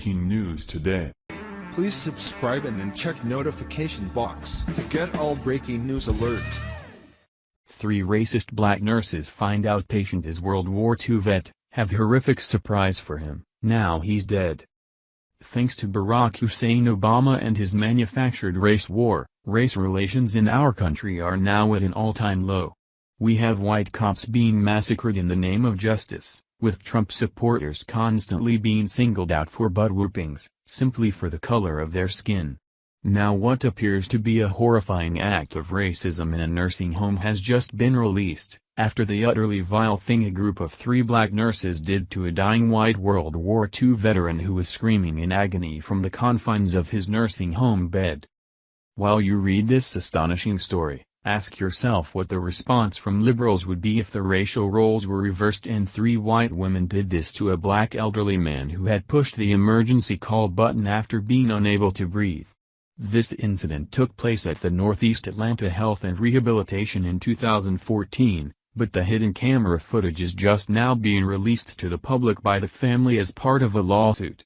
breaking news today. Please subscribe and then check notification box to get all breaking news alert. 3 racist black nurses find out patient is World War II vet, have horrific surprise for him, now he's dead. Thanks to Barack Hussein Obama and his manufactured race war, race relations in our country are now at an all-time low. We have white cops being massacred in the name of justice, with Trump supporters constantly being singled out for butt whoopings, simply for the color of their skin. Now what appears to be a horrifying act of racism in a nursing home has just been released, after the utterly vile thing a group of 3 black nurses did to a dying white World War II veteran who was screaming in agony from the confines of his nursing home bed. While you read this astonishing story, ask yourself what the response from liberals would be if the racial roles were reversed and 3 white women did this to a black elderly man who had pushed the emergency call button after being unable to breathe. This incident took place at the Northeast Atlanta Health and Rehabilitation in 2014, but the hidden camera footage is just now being released to the public by the family as part of a lawsuit.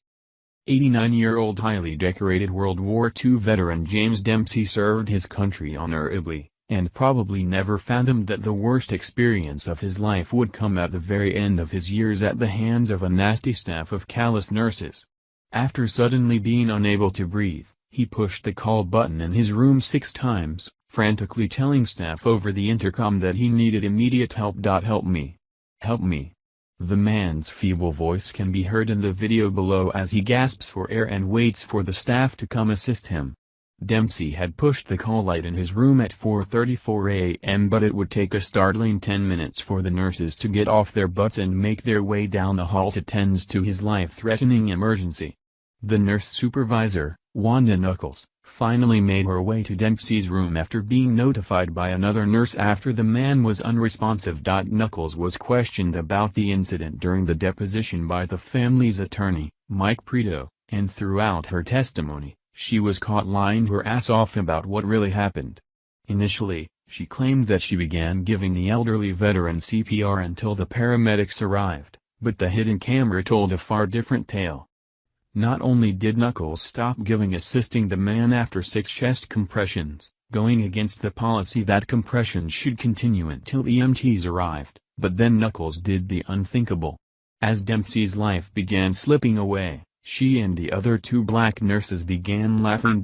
89-year-old highly decorated World War II veteran James Dempsey served his country honorably, and probably never fathomed that the worst experience of his life would come at the very end of his years at the hands of a nasty staff of callous nurses. After suddenly being unable to breathe, he pushed the call button in his room 6 times, frantically telling staff over the intercom that he needed immediate help. Help me. Help me. The man's feeble voice can be heard in the video below as he gasps for air and waits for the staff to come assist him. Dempsey had pushed the call light in his room at 4:34 a.m. but it would take a startling 10 minutes for the nurses to get off their butts and make their way down the hall to tend to his life-threatening emergency. The nurse supervisor, Wanda Knuckles, finally made her way to Dempsey's room after being notified by another nurse after the man was unresponsive. Knuckles was questioned about the incident during the deposition by the family's attorney, Mike Preto, and throughout her testimony, she was caught lying her ass off about what really happened. Initially, she claimed that she began giving the elderly veteran CPR until the paramedics arrived, but the hidden camera told a far different tale. Not only did Knuckles stop assisting the man after 6 chest compressions, going against the policy that compressions should continue until EMTs arrived, but then Knuckles did the unthinkable. As Dempsey's life began slipping away, she and the other 2 black nurses began laughing.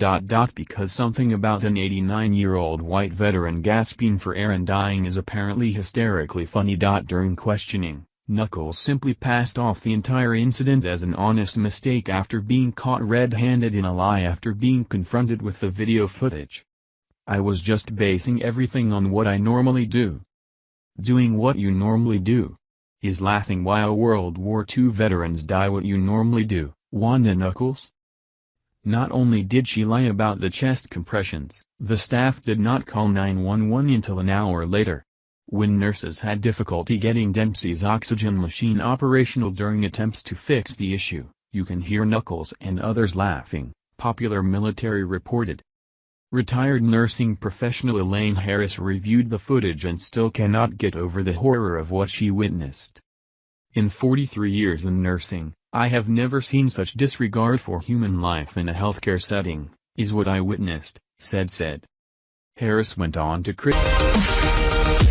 Because something about an 89-year-old white veteran gasping for air and dying is apparently hysterically funny. During questioning, Knuckles simply passed off the entire incident as an honest mistake after being caught red-handed in a lie after being confronted with the video footage. "I was just basing everything on what I normally do." Doing what you normally do? Is laughing while World War II veterans die what you normally do, Wanda Knuckles? Not only did she lie about the chest compressions, the staff did not call 911 until an hour later. When nurses had difficulty getting Dempsey's oxygen machine operational during attempts to fix the issue, you can hear Knuckles and others laughing, Popular Military reported. Retired nursing professional Elaine Harris reviewed the footage and still cannot get over the horror of what she witnessed. "In 43 years in nursing, I have never seen such disregard for human life in a healthcare setting, is what I witnessed," said. Harris went on to criticize